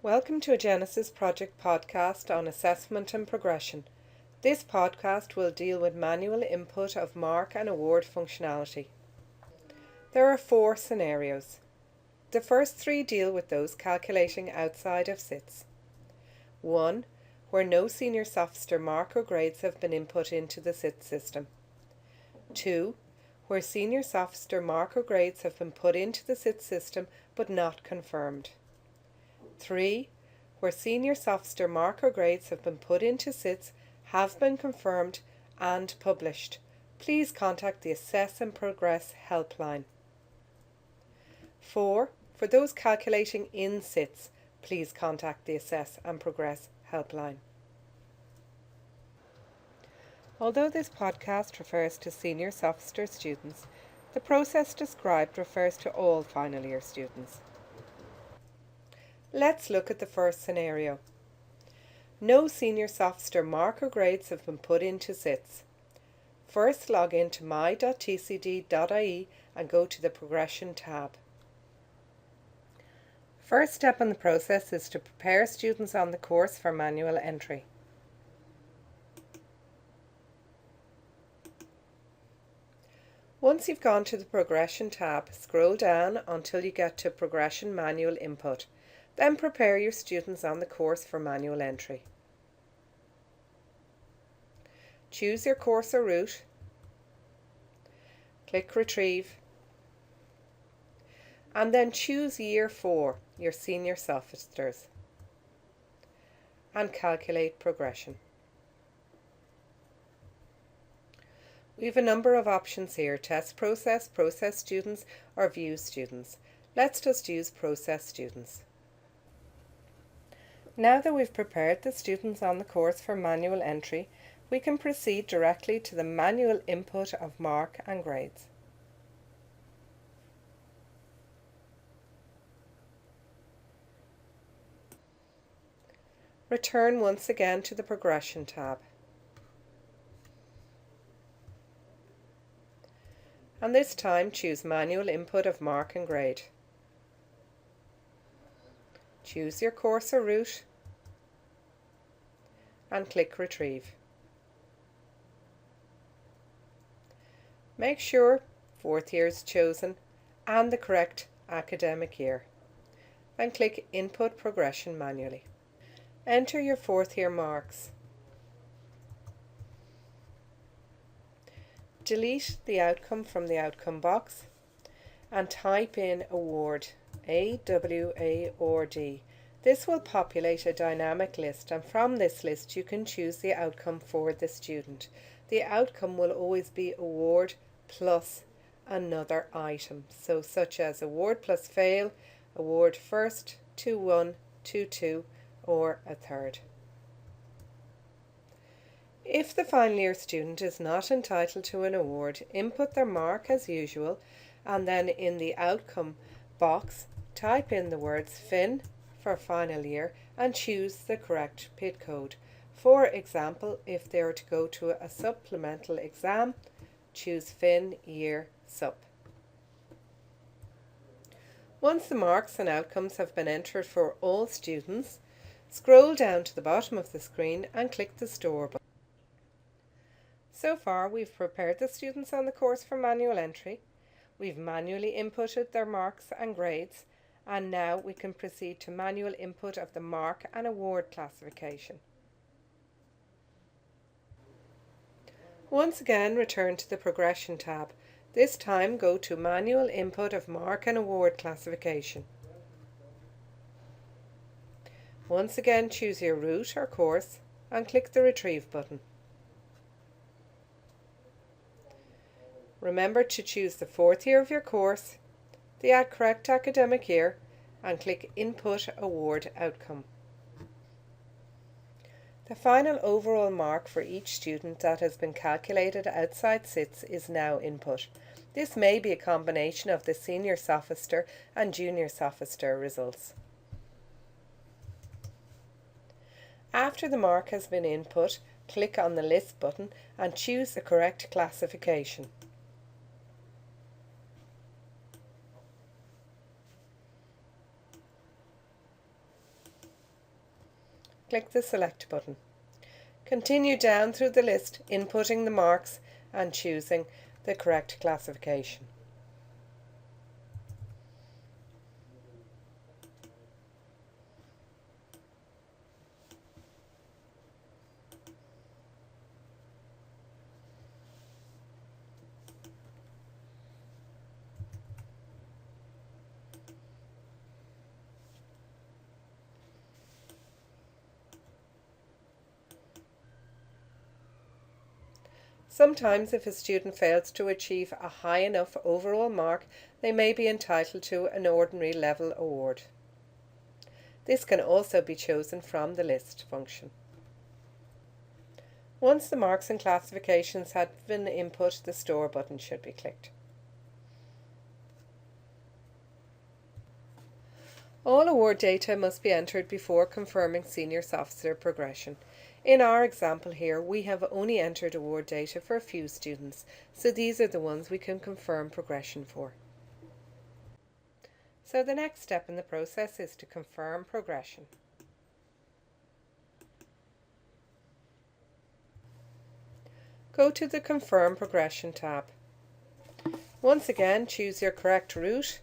Welcome to a Genesis Project podcast on assessment and progression. This podcast will deal with manual input of mark and award functionality. There are 4 scenarios. The first 3 deal with those calculating outside of SITS. 1. Where no senior sophomore mark or grades have been input into the SITS system. 2. Where senior sophomore mark or grades have been put into the SITS system but not confirmed. 3. Where senior sophomore mark or grades have been put into SITS, have been confirmed and published. Please contact the Assess and Progress helpline. 4. For those calculating in SITS, please contact the Assess and Progress helpline. Although this podcast refers to senior sophomore students, the process described refers to all final year students. Let's look at the first scenario. No senior sophomore mark or grades have been put into SITS. First, log in to my.tcd.ie and go to the Progression tab. First step in the process is to prepare students on the course for manual entry. Once you've gone to the Progression tab, scroll down until you get to Progression Manual Input. Then prepare your students on the course for manual entry. Choose your course or route. Click Retrieve. And then choose Year 4, your senior sophomores, and calculate progression. We have a number of options here: test process, process students, or view students. Let's just use process students. Now that we've prepared the students on the course for manual entry, we can proceed directly to the manual input of mark and grades. Return once again to the Progression tab. And this time choose Manual Input of Mark and Grade. Choose your course or route and click Retrieve. Make sure 4th year is chosen and the correct academic year. Then click Input Progression manually. Enter your 4th year marks. Delete the outcome from the outcome box and type in award, AWARD. This will populate a dynamic list, and from this list you can choose the outcome for the student. The outcome will always be award plus another item, so such as award plus fail, award first, 2-1, 2-2, or a third. If the final year student is not entitled to an award, input their mark as usual, and then in the outcome box type in the words FIN for final year and choose the correct PID code. For example, if they are to go to a supplemental exam, choose FIN Year Sup. Once the marks and outcomes have been entered for all students, scroll down to the bottom of the screen and click the Store button. So far, we've prepared the students on the course for manual entry. We've manually inputted their marks and grades, and now we can proceed to manual input of the mark and award classification. Once again, return to the Progression tab. This time go to Manual Input of Mark and Award Classification. Once again, choose your route or course and click the Retrieve button. Remember to choose the 4th year of your course, the correct academic year, and click Input Award Outcome. The final overall mark for each student that has been calculated outside SITS is now input. This may be a combination of the senior sophomore and junior sophomore results. After the mark has been input, click on the List button and choose the correct classification. click the Select button. Continue down through the list, inputting the marks and choosing the correct classification. Sometimes if a student fails to achieve a high enough overall mark, they may be entitled to an ordinary level award. This can also be chosen from the list function. Once the marks and classifications have been input, the Store button should be clicked. All award data must be entered before confirming senior officer progression. In our example here, we have only entered award data for a few students, so these are the ones we can confirm progression for. So the next step in the process is to confirm progression. Go to the Confirm Progression tab. Once again, choose your correct route,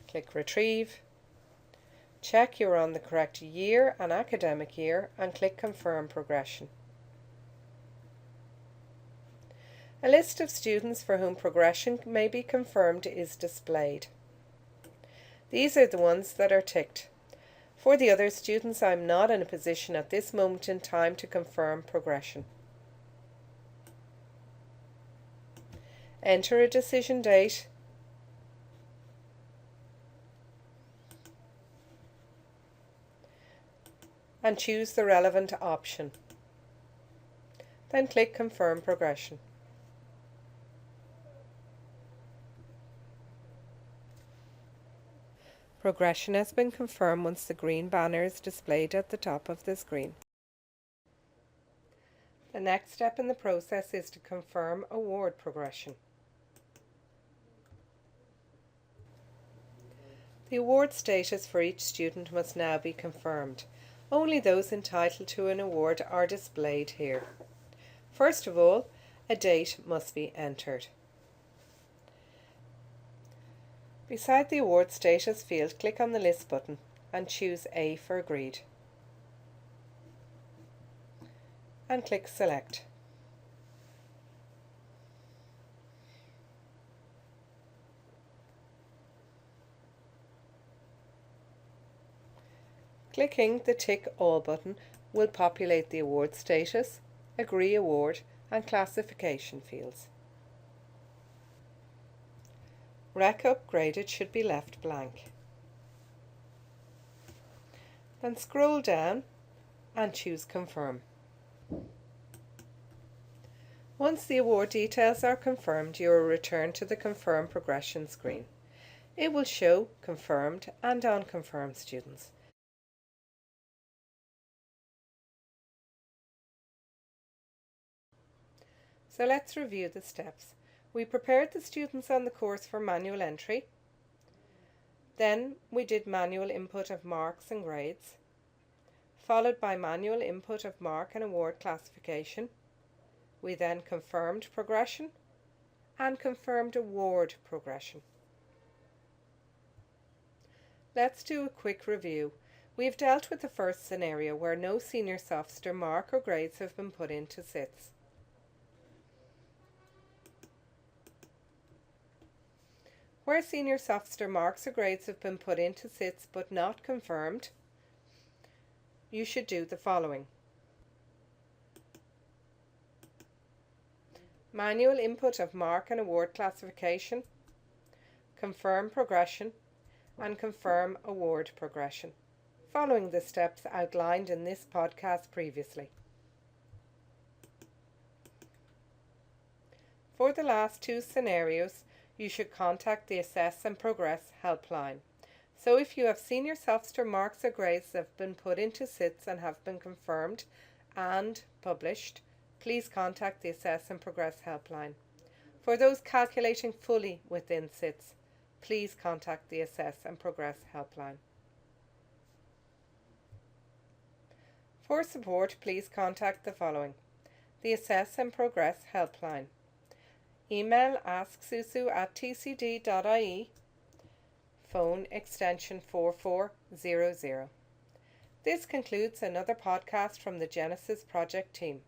click Retrieve, check you're on the correct year and academic year and click Confirm Progression. A list of students for whom progression may be confirmed is displayed. These are the ones that are ticked. For the other students, I'm not in a position at this moment in time to confirm progression. Enter a decision date and choose the relevant option. Then click Confirm Progression. Progression has been confirmed once the green banner is displayed at the top of the screen. The next step in the process is to confirm award progression. The award status for each student must now be confirmed. Only those entitled to an award are displayed here. First of all, a date must be entered. Beside the award status field, click on the List button and choose A for Agreed. And click Select. Clicking the Tick All button will populate the award status, Agree Award and Classification fields. Rec Upgraded should be left blank. Then scroll down and choose Confirm. Once the award details are confirmed, you will return to the Confirm Progression screen. It will show confirmed and unconfirmed students. So let's review the steps. We prepared the students on the course for manual entry. Then we did manual input of marks and grades, followed by manual input of mark and award classification. We then confirmed progression and confirmed award progression. Let's do a quick review. We've dealt with the first scenario where no senior sophomore mark or grades have been put into SITS. Where senior sophomore marks or grades have been put into SITS but not confirmed, you should do the following. Manual input of mark and award classification, confirm progression, and confirm award progression, following the steps outlined in this podcast previously. For the last two scenarios, you should contact the Assess and Progress helpline. So if you have senior sophomore marks or grades that have been put into SITS and have been confirmed and published, please contact the Assess and Progress helpline. For those calculating fully within SITS, please contact the Assess and Progress helpline. For support, please contact the following: the Assess and Progress Helpline. Email asksusu@tcd.ie. Phone extension 4400. This concludes another podcast from the Genesis Project team.